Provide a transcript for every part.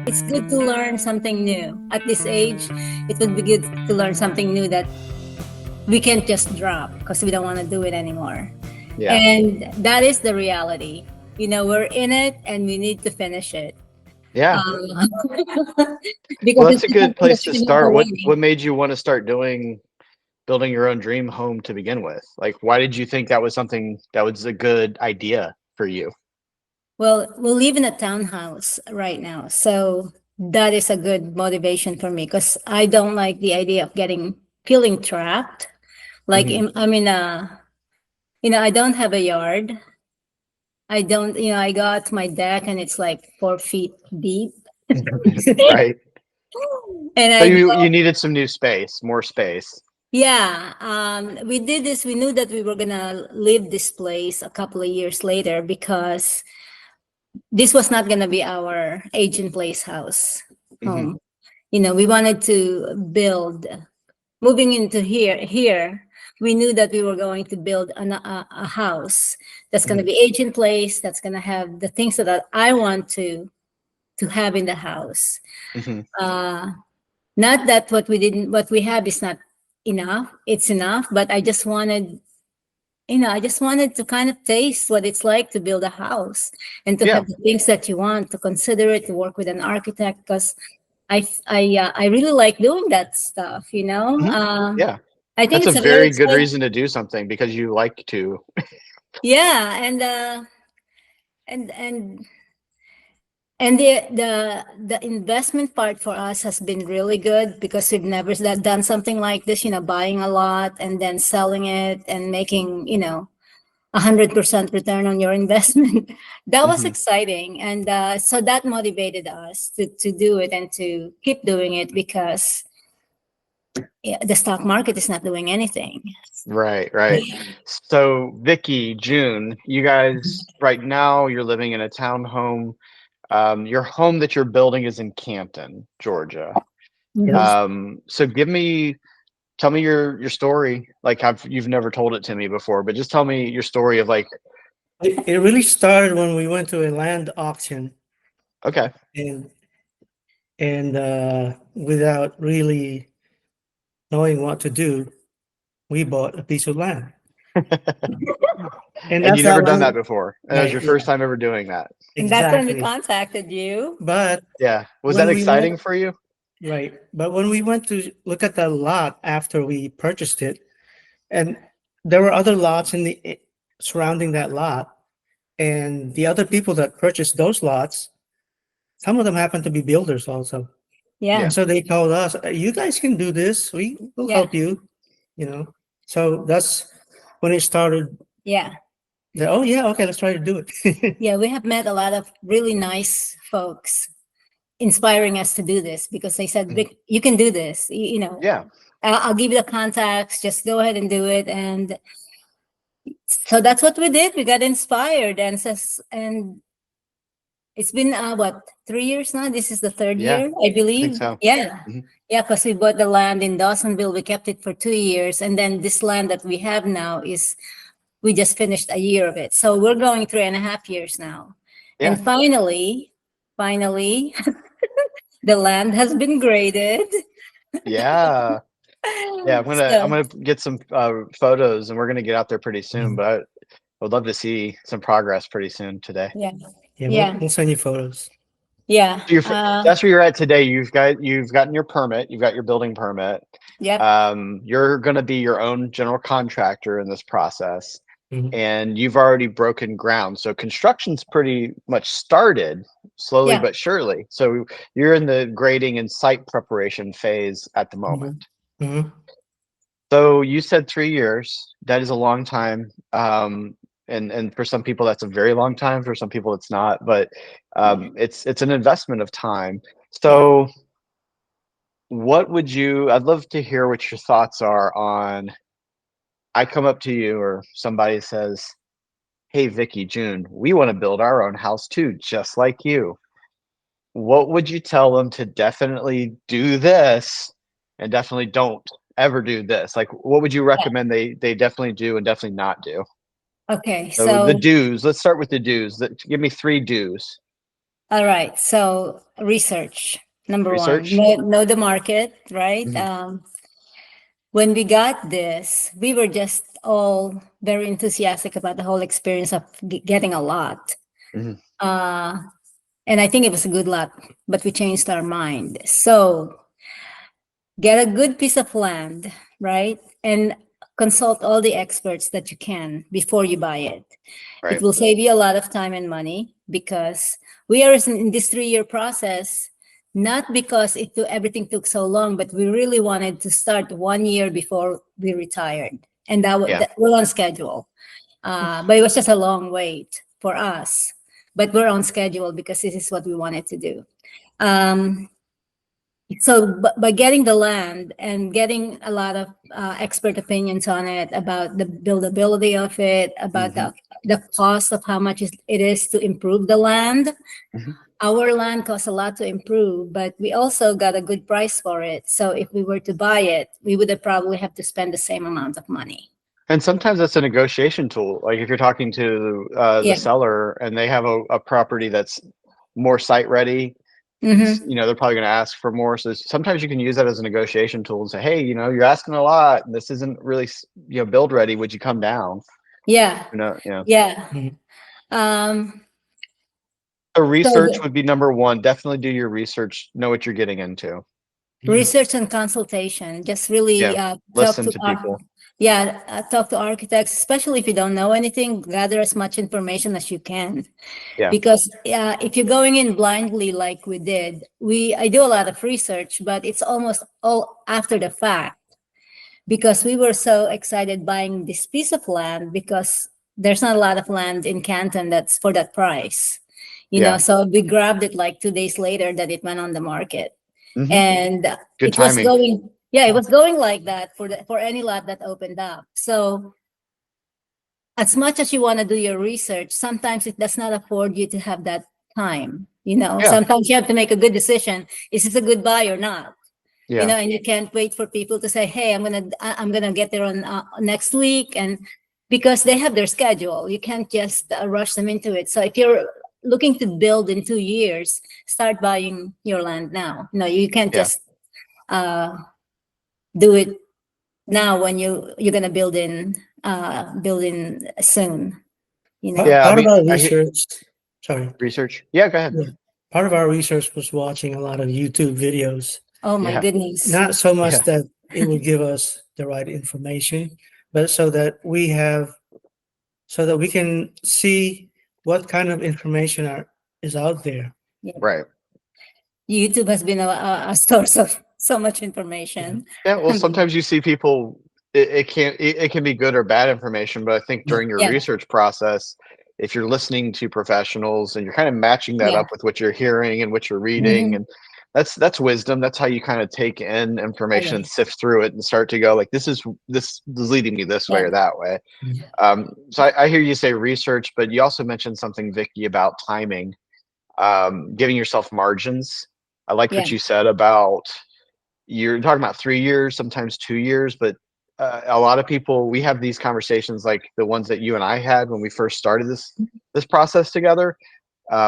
It's good to learn something new. At this age, it would be good to learn something new that we can't just drop because we don't want to do it anymore. Yeah. And that is the reality. We're in it and we need to finish it. Yeah. Um, Well, because that's it's a good something place that to should not go start. What away. what made you want to start building your own dream home to begin with? Like, why did you think that was something that was a good idea for you? Well, we live in a townhouse right now. So that is a good motivation for me because I don't like the idea of feeling trapped. Like Hmm. I'm in a, I don't have a yard. I don't, I got my deck and it's like 4 feet deep. Right. And So I you go, needed some new space, more space. yeah, we did this. We knew that we were gonna leave this place a couple of years later because this was not gonna be our age in place house Hmm. home. We wanted to build, moving into here, we knew that we were going to build a house that's going to Hmm. be age in place, that's going to have the things that I want to have in the house. Hmm. uh Not that what we have is not enough, it's enough, but I just wanted to kind of taste what it's like to build a house and to Yeah. have the things that you want, to consider it, to work with an architect, because I really like doing that stuff. Hmm. Yeah. I think That's a it's a very very good exciting. reason to do something because you like to. Yeah, and and the investment part for us has been really good because we've never done something like this. Buying a lot and then selling it and making 100% return on your investment. That was Hmm. exciting, and so that motivated us to do it and to keep doing it because yeah, the stock market is not doing anything. Right, right. So, Vicky, June, you guys right now you're living in a townhome. Your home that you're building is in Canton, Georgia. Mhm. Yes. So tell me your story. Like you've never told it to me before, but just tell me your story of like, It really started when we went to a land auction okay. and without really knowing what to do, we bought a piece of land. And And you that's never how done I that before. And that was right, your yeah, first time ever doing that. And that's when we exactly. contacted you. But Yeah. Was that when we went exciting for you? right, but when we went to look at the lot after we purchased it, and there were other lots surrounding that lot, and the other people that purchased those lots, some of them happen to be builders also. Yeah, And Yeah. so they told us, you guys can do this. We will yeah, help you, you know. So that's when it started. yeah, Oh, yeah, okay, let's try to do it. yeah. We have met a lot of really nice folks inspiring us to do this because they said, Mhm. "Vic, you can do this. Yeah. I'll give you the contacts. Just go ahead and do it." And so that's what we did. We got inspired, and it's been what, 3 years now. This is the third Yeah. year, I I think believe. so. Yeah, Hmm. yeah, because we bought the land in Dawsonville. We kept it for 2 years, and then this land that we have now is we just finished a year of it. So we're going 3.5 years now, Yeah. and finally, the land has been graded. Yeah. Yeah. I'm So gonna get some photos and we're gonna get out there pretty soon, Mhm. but I would love to see some progress pretty soon today. yeah, Yeah, yeah, we'll send you photos. yeah. So that's where you're at today. You've gotten your permit, you've got your building permit. Yep, You're going to be your own general contractor in this process, Mhm. and you've already broken ground. So construction's pretty much started slowly yeah, but surely. So you're in the grading and site preparation phase at the moment. Mhm. Mhm. So you said 3 years. That is a long time. And for some people that's a very long time. For some people it's not. But it's an investment of time. yeah. So what would you? I'd love to hear what your thoughts are on. I come up to you or somebody says, "Hey, Vicky, June, we want to build our own house too, just like you." What would you tell them to definitely do this and definitely don't ever do this? Like, what would you recommend they definitely do and definitely not do? Okay, So the so do's. Let's start with the do's. Give me three do's. All right. So research, number one, Research. know the market, right? Mhm. When we got this, we were just all very enthusiastic about the whole experience of getting a lot. Mhm. Uh, and I think it was a good lot, but we changed our mind. So get a good piece of land, right? And consult all the experts that you can before you buy it. It Right. will save you a lot of time and money because we are in this 3-year process, not because everything took so long, but we really wanted to start 1 year before we retired. And Yeah. we're on schedule. But it was just a long wait for us. But we're on schedule because this is what we wanted to do. So by getting the land and getting a lot of expert opinions on it about the buildability of it, about Mhm. the cost of how much it is to improve the land. Mhm. Our land costs a lot to improve, but we also got a good price for it. So if we were to buy it, we would have probably have to spend the same amount of money. And sometimes that's a negotiation tool. Like if you're talking to the Yeah. seller and they have a property that's more site ready, Mm-hmm. they're probably going to ask for more. So sometimes you can use that as a negotiation tool and say, hey, you're asking a lot. And this isn't really, build ready. Would you come down? Yeah. Yeah. Yeah. Mhm. Um, So so research would be number one. Definitely do your research. Know what you're getting into. research and consultation, just really Yeah. talk Listen to to people. talk to architects, especially if you don't know anything, gather as much information as you can. Yeah. Because if you're going in blindly like we did, I do a lot of research, but it's almost all after the fact because we were so excited buying this piece of land because there's not a lot of land in Canton that's for that price. Yeah. So we grabbed it like 2 days later that it went on the market. Hmm. And Good it was timing. going, yeah, it was going like that for any lot that opened up. So as much as you want to do your research, sometimes it does not afford you to have that time. Yeah. Sometimes you have to make a good decision. Is this a good buy or not? Yeah. And you can't wait for people to say, hey, I'm gonna get there on next week. And because they have their schedule, you can't just rush them into it. So if you're looking to build in 2 years, start buying your land now. No, you can't Yeah. just do it now when you're gonna build in soon. Yeah. Part of our I hear research, sorry, research. Yeah. Go ahead. yeah, part of our research was watching a lot of YouTube videos. Oh my Yeah. goodness. Not so much Yeah. that it would give us the right information, but so that we can see what kind of information is out there. Right. YouTube has been a source of so much information. Yeah. Well, sometimes you see people, it can be good or bad information, but I think during your Yeah. research process, if you're listening to professionals and you're kind of matching that Yeah. up with what you're hearing and what you're reading, Mhm. and that's wisdom. That's how you kind of take in information Okay. and sift through it and start to go like, this is leading me this way Yeah. or that way. So I hear you say research, but you also mentioned something, Vicky, about timing, giving yourself margins. I liked Yeah. what you said about you're talking about 3 years, sometimes 2 years, but a lot of people, we have these conversations like the ones that you and I had when we first started this process together.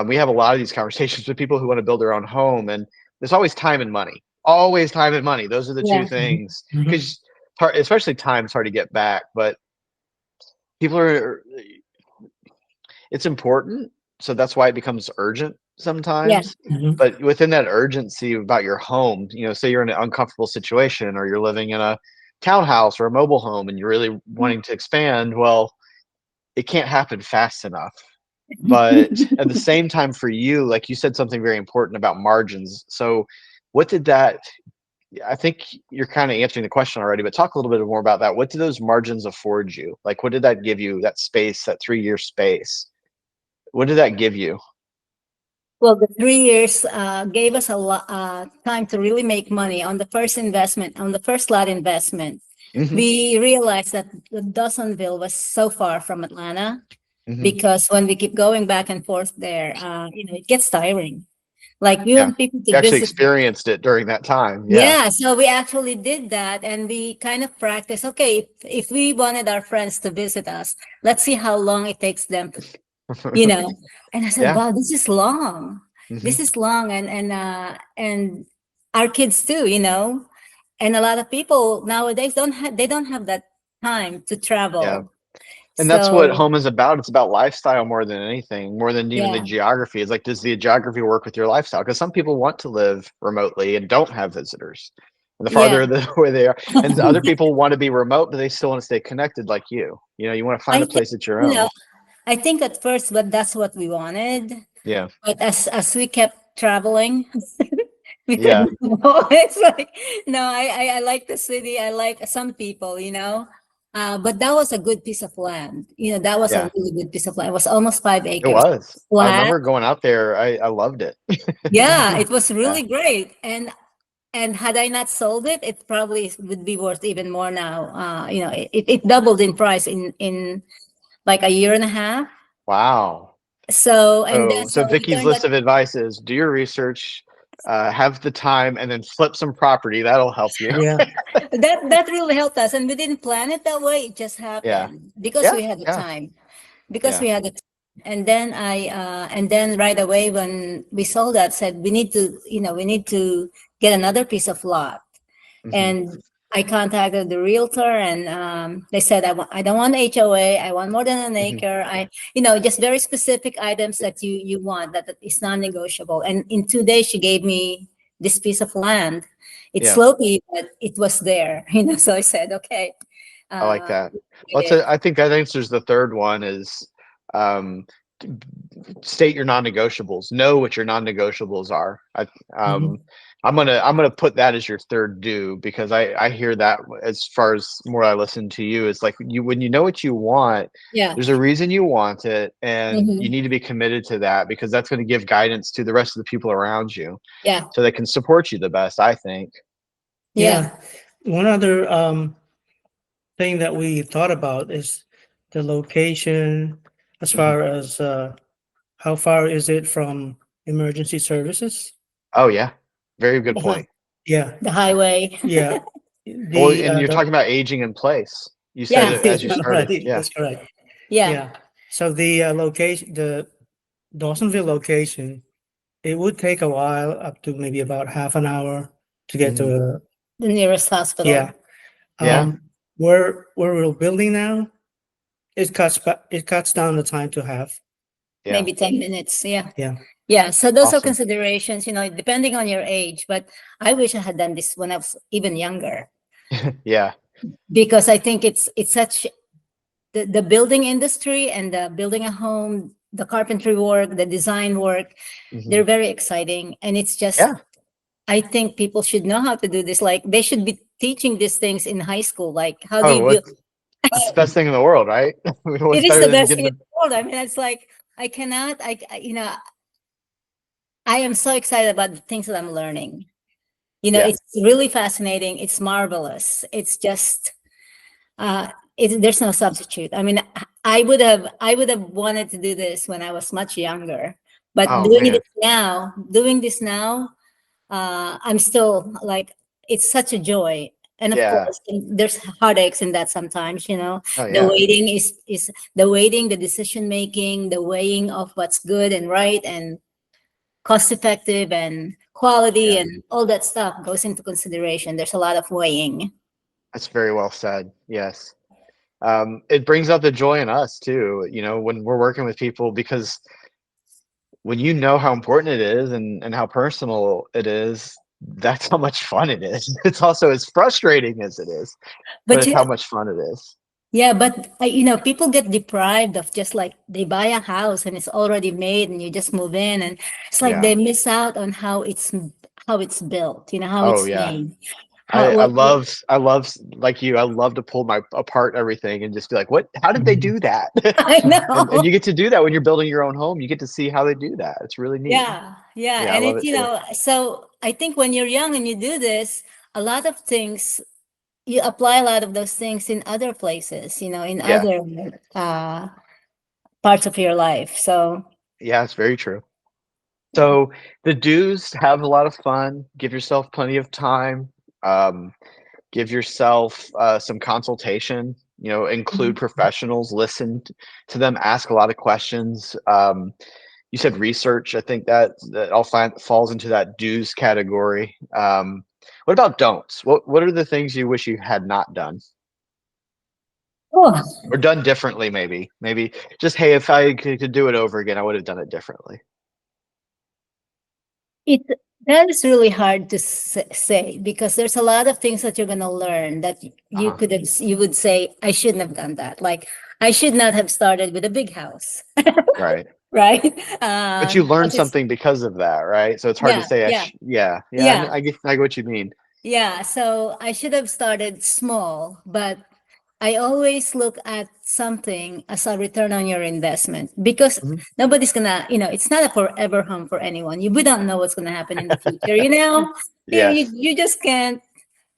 We have a lot of these conversations with people who want to build their own home, and there's always time and money. Always time and money. Those are the two Yeah. things. Mhm. Because especially time's hard to get back, but people are. It's important, so that's why it becomes urgent Yeah. sometimes. Mhm. But within that urgency about your home, say you're in an uncomfortable situation or you're living in a townhouse or a mobile home and you're really wanting to expand, well, it can't happen fast enough. But at the same time, for you, like you said something very important about margins. So what did that, I think you're kind of answering the question already, but talk a little bit more about that. What did those margins afford you? Like, what did that give you, that space, that 3-year space? What did that give you? Well, the 3 years gave us a lot time to really make money on the first lot investment. Mhm. We realized that Dawsonville was so far from Atlanta Mhm. because when we keep going back and forth there, it gets tiring. Like we Yeah. want people You to actually visit. experienced it during that time. Yeah. Yeah, so we actually did that and we kind of practiced. Okay, if we wanted our friends to visit us, let's see how long it takes them, And I said, Yeah. wow, this is long. this is long, and our kids too, and a lot of people nowadays don't have that time to Yeah. travel. And that's what So home is about. It's about lifestyle more than anything, more than even the yeah, geography. It's like, does the geography work with your lifestyle? Because some people want to live remotely and don't have visitors. And the yeah. farther away they are, and other people want to be remote, but they still want to stay connected like you. You want to find I a think, place that's your own. I think at first, but that's what we wanted. Yeah. But as we kept traveling, we Yeah. couldn't go. It's like, no, I like the city. I like some people, but that was a good piece of land. That was a Yeah. really good piece of land. It was almost 5 It acres was. I flat. remember going out there. I loved it. Yeah, it was Yeah. really great. And had I not sold it, it probably would be worth even more now. It doubled in price in like a year and a half. Wow. So and then So so we Vicky's turned that. list of advice is do your research, have the time, and then flip some property. That'll help you. Yeah. That really helped us, and we didn't plan it that way. It just Yeah. happened because Yeah. we had the Yeah. time. Because Yeah. we had the time. And then right away when we sold that, said we need to get another piece of lot. Mhm. And I contacted the realtor, and they said I don't want HOA. I want more than an Mhm. acre. Just very specific items that you want that is non-negotiable. And in 2 days, she gave me this piece of land. It's Yeah. slopey, but it was there. So I said, okay, I like uh, that. get it. I think that answers the third one is um, t- state your non-negotiables. Know what your non-negotiables are. Mhm. I'm gonna put that as your third do because I hear that as far as more I listen to you. It's like when you know what you want, Yeah. there's a reason you want it, and you Mhm. need to be committed to that because that's going to give guidance to the rest of the people around you, Yeah. so they can support you the best. I think. Yeah. Yeah. One other thing that we thought about is the location as Mhm. far as how far is it from emergency services? Oh yeah, very good Uh-huh. point. Yeah. The highway. Yeah. Well, The and you're talking about aging in place. You said Yeah. it as you started. right, Yeah. that's correct. Yeah. Yeah. So the location, the Dawsonville location, it would take a while, up to maybe about half an hour to get Mhm. to. The nearest hospital. Yeah. Yeah. Where we're building now, it cuts down the time to half. Yeah. Maybe 10 minutes. Yeah. Yeah. Yeah. So those are Awesome. considerations, depending on your age. But I wish I had done this when I was even younger, Yeah. because I think it's such the building industry and the building a home, the carpentry work, the design work, Mhm. they're very exciting. And it's just, Yeah. I think people should know how to do this. Like they should be teaching these things in high school. Like how do Oh, you build? it's the best thing in the world, right? What's It is better the than best thing in getting? the world. I mean, it's like I cannot. I am so excited about the things that I'm learning. Yeah. It's really fascinating. It's marvelous. It's just, there's no substitute. I mean, I would have wanted to do this when I was much younger, but Oh man. doing this now, I'm still like, it's such a joy. And of Yeah. course, there's heartaches in that sometimes, Oh the yeah. waiting is the waiting, the decision making, the weighing of what's good and right and cost effective and quality Yeah. and all that stuff goes into consideration. There's a lot of weighing. That's very well said. Yes. It brings out the joy in us too. When we're working with people because when you know how important it is and how personal it is, that's how much fun it is. It's also as frustrating as it is, but But it's how much fun it is. yeah, but people get deprived of, just like they buy a house and it's already made and you just move in, and it's like Yeah. they miss out on how it's built, how Oh it's yeah. made. I, How I what love I love like you. I love to pull my apart everything and just be like, what? How did they Mhm. do that? I And know. you get to do that when you're building your own home. You get to see how they do that. It's really neat. Yeah, yeah. Yeah, I And love it's, it too. so I think when you're young and you do this, a lot of things, you apply a lot of those things in other places, in Yeah, other parts of your life. So yeah, it's very true. yeah. So the do's: have a lot of fun, give yourself plenty of time, um, give yourself some consultation. Include Mhm. professionals, listen to them, ask a lot of questions. you said research. I think that all falls into that do's category. What about don'ts? What are the things you wish you had not done Oh, or done differently? Maybe just, hey, if I could do it over again, I would have done it differently. it that is really hard to say because there's a lot of things that you're gonna learn that you Uh-huh. you would say, I shouldn't have done that. Like, I should not have started with a big house, Right. right? But you learn But it's, something because of that, right? So it's hard to yeah, say, yeah, yeah, yeah, I get what you mean. yeah. So I should have started small, but I always look at something as a return on your investment because Mhm. nobody's gonna, it's not a forever home for anyone. We don't know what's gonna happen in the future, Yes. You just can't.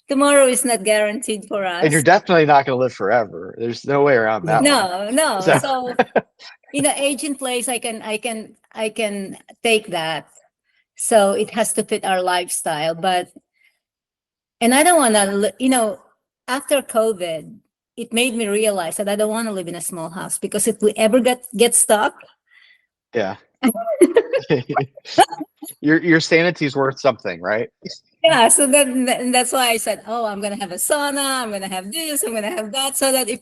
Tomorrow is not guaranteed for And you're us. definitely not going to live forever. There's no way around that one. No, no. So, So, age in place, I can take that. So it has to fit our lifestyle, and I don't want to, after COVID, it made me realize that I don't want to live in a small house because if we ever get stuck, yeah. Your sanity's worth something, right? yeah. So that's why I said, oh, I'm gonna have a sauna, I'm gonna have this, I'm gonna have that, so that if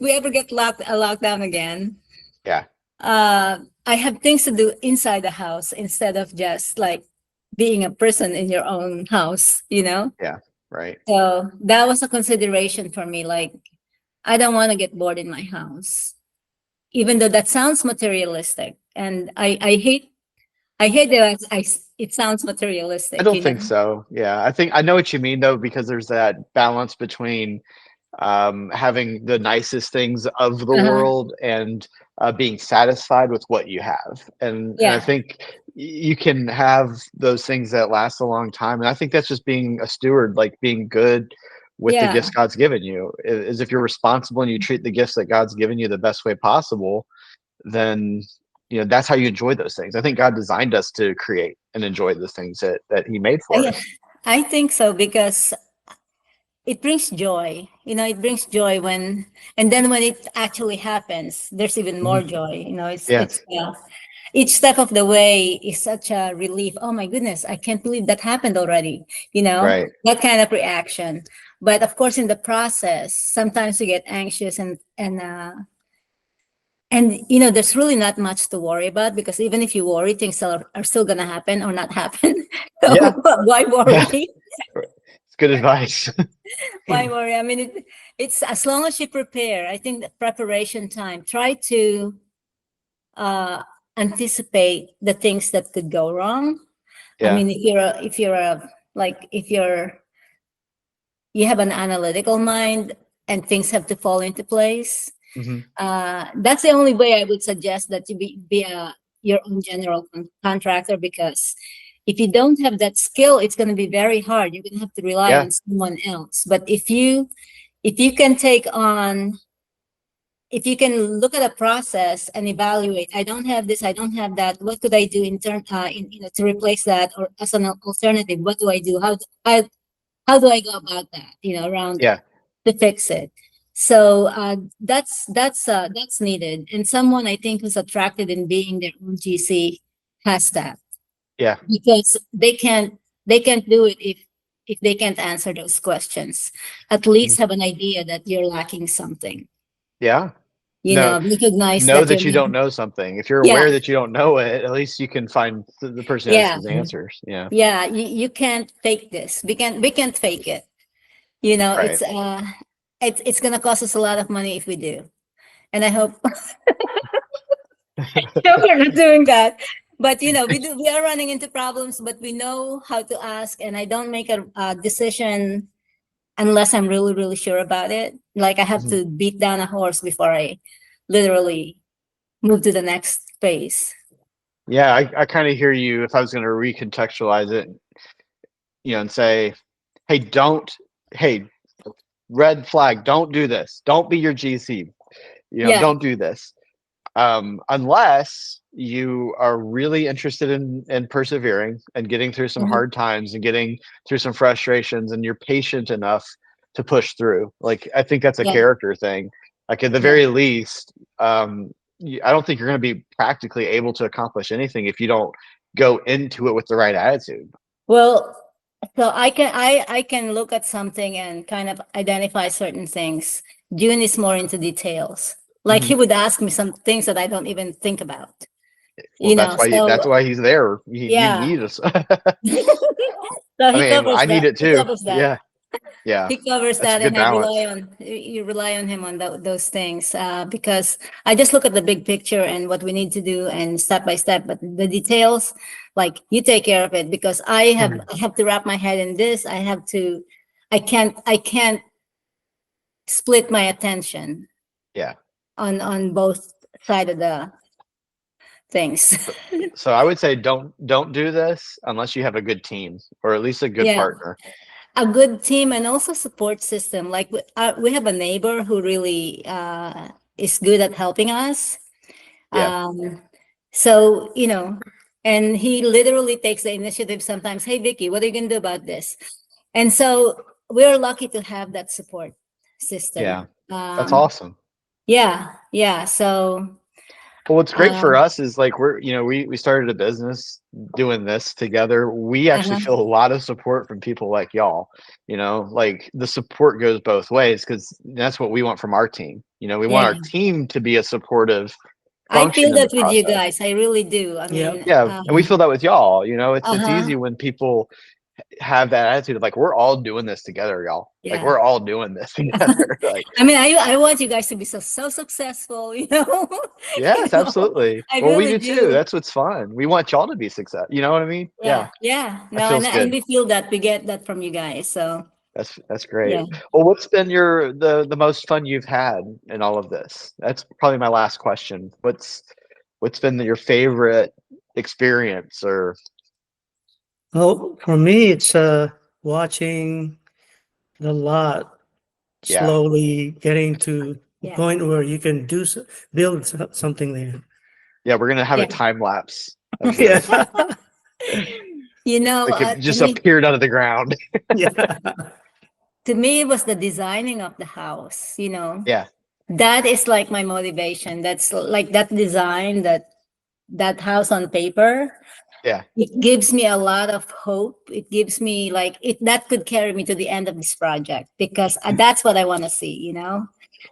we ever get locked down again, Yeah. I have things to do inside the house instead of just like being a person in your own house. Yeah. Right. So that was a consideration for me. Like, I don't want to get bored in my house, even though that sounds materialistic. And I hate that it sounds I materialistic, don't think so. Yeah. I know what you mean though, because there's that balance between having the nicest things of the Uh-huh. world and being satisfied with what you have. And I Yeah. think you can have those things that last a long time. And I think that's just being a steward, like being good with the Yeah. gifts God's given you. Is if you're responsible and you treat the gifts that God's given you the best way possible, then that's how you enjoy those things. I think God designed us to create and enjoy the things that He made for I, us. I think so because it brings joy. It brings joy and then when it actually happens, there's even more Mhm. joy. It's Yes. each step of the way is such a relief. Oh my goodness, I can't believe that happened already. Right. That kind of reaction. But of course, in the process, sometimes we get anxious and there's really not much to worry about because even if you worry, things are still gonna happen or not happen. So Yeah. why Yeah. worry? It's good advice. Why worry? I mean, it's as long as you prepare. I think that preparation time. Try to uh, anticipate the things that could go wrong. I Yeah. mean, if you have an analytical mind and things have to fall into place, Mhm. that's the only way I would suggest that you be your own general contractor because if you don't have that skill, it's going to be very hard. You're going to have to rely Yeah. on someone else. But if you can take on if you can look at a process and evaluate, I don't have this, I don't have that, what could I do to replace that or as an alternative, what do I do? How do I go about that, around Yeah. to fix it? So that's needed. And someone I think who's attracted in being their own GC has that Yeah. because they can't do it if they can't answer those questions. At least Mhm. have an idea that you're lacking something. Yeah. No, Recognize know that you're that you not. don't know something. If you're Yeah, aware that you don't know it, at least you can find the person who has yeah, those answers. Yeah. yeah. You can't fake this. We can't fake it. Right. It's gonna cost us a lot of money if we do. And I hope we're not doing that. But we are running into problems, but we know how to ask, and I don't make a decision unless I'm really, really sure about it. Like I have Mhm. to beat down a horse before I literally move to the next phase. Yeah, I kind of hear you if I was going to recontextualize it, and say, hey, hey, red flag, don't do this. Don't be your GC. Yeah. Don't do this. Unless you are really interested in persevering and getting through some Mhm. hard times and getting through some frustrations and you're patient enough to push through. Like, I think that's a Yeah. character thing. Like at the Yeah. very least, I don't think you're going to be practically able to accomplish anything if you don't go into it with the right attitude. Well, so I can look at something and kind of identify certain things. June is more into details. Like he would ask me some things that I don't even think about. Well, that's why he's there. You Yeah. need us. So I he mean, covers I need that. it He too. covers that. Yeah. He covers That's a that, good and balance. you rely on him on those things, because I just look at the big picture and what we need to do and step by step. But the details, like you take care of it, because I have to wrap my head in this. I can't split my attention Yeah. on both side of the things. So I would say don't do this unless you have a good team or at least a good Yeah. partner. A good team and also support system. Like we have a neighbor who really is good at helping us. Yeah. So, and he literally takes the initiative sometimes. Hey, Vicky, what are you going to do about this? And so we're lucky to have that support system. Yeah. That's awesome. Yeah. Yeah. So, Well, what's great for us is like we started a business doing this together. We actually feel a lot of support from people like y'all. Like the support goes both ways because that's what we want from our team. We want our team to be a supportive I function feel in the that with you process. guys. I really do. I mean, Yeah, and we feel that with y'all. It's easy uh-huh. when people have that attitude of like we're all doing this together, y'all. Like Yeah. we're all doing this together. Like I mean, I want you guys to be so successful, yes, absolutely. I Well, we really do too. That's what's fun. We want y'all to be successful. You know what I mean? Yeah. Yeah. That No, feels and good. we feel that we get that from you guys. So That's great. yeah. Well, what's been the most fun you've had in all of this? That's probably my last question. What's been your favorite experience or Well, for me, it's watching the lot Yeah. slowly getting to the Yeah. point where you can build something there. Yeah, we're gonna have a Yeah. time lapse of this. Like it just appeared out of the ground. Yeah. To me, it was the designing of the house, Yeah. That is like my motivation. That's like that design, that house on paper. Yeah. It gives me a lot of hope. It gives me that could carry me to the end of this project because that's what I want to see,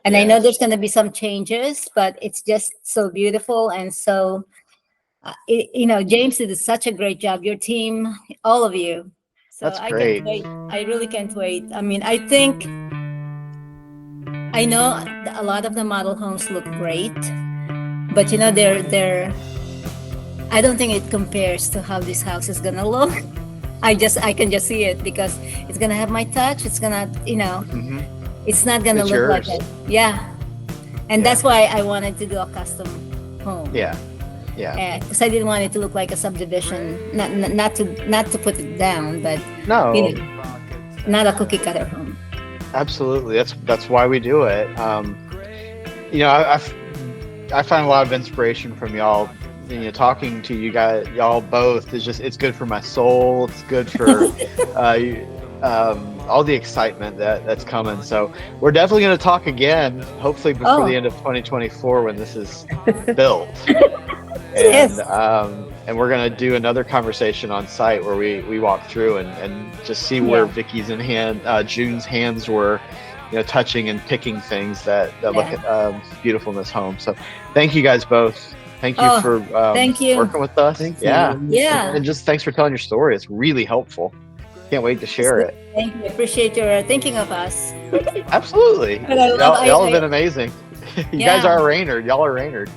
And I know there's going to be some changes, but it's just so beautiful. And so, James did such a great job. Your team, all of you. So That's I great. can't wait. I really can't wait. I mean, I know a lot of the model homes look great, but I don't think it compares to how this house is gonna look. I can just see it because it's gonna have my touch. It's gonna, it's not gonna It's look like yours. it. Yeah. And that's why I wanted to do a custom home. Yeah. Yeah. Because I didn't want it to look like a subdivision. Not to put it down, but No. Not a cookie cutter home. Absolutely. That's why we do it. I find a lot of inspiration from y'all. Talking to you guys, y'all both it's good for my soul. It's good for all the excitement that's coming. So we're definitely going to talk again, hopefully before the end of 2024 when this is built. Yes. And we're going to do another conversation on site where we walk through and just see where Vicky's Jun's hands were, touching and picking things that look beautiful in this home. So thank you guys both. Thank you for working with us. Thank you. Yeah. And just thanks for telling your story. It's really helpful. Can't wait to share it. Thank you. Appreciate your thinking of us. Absolutely. But I love- Y'all have been amazing. You guys are Reynard. Y'all are Reynard.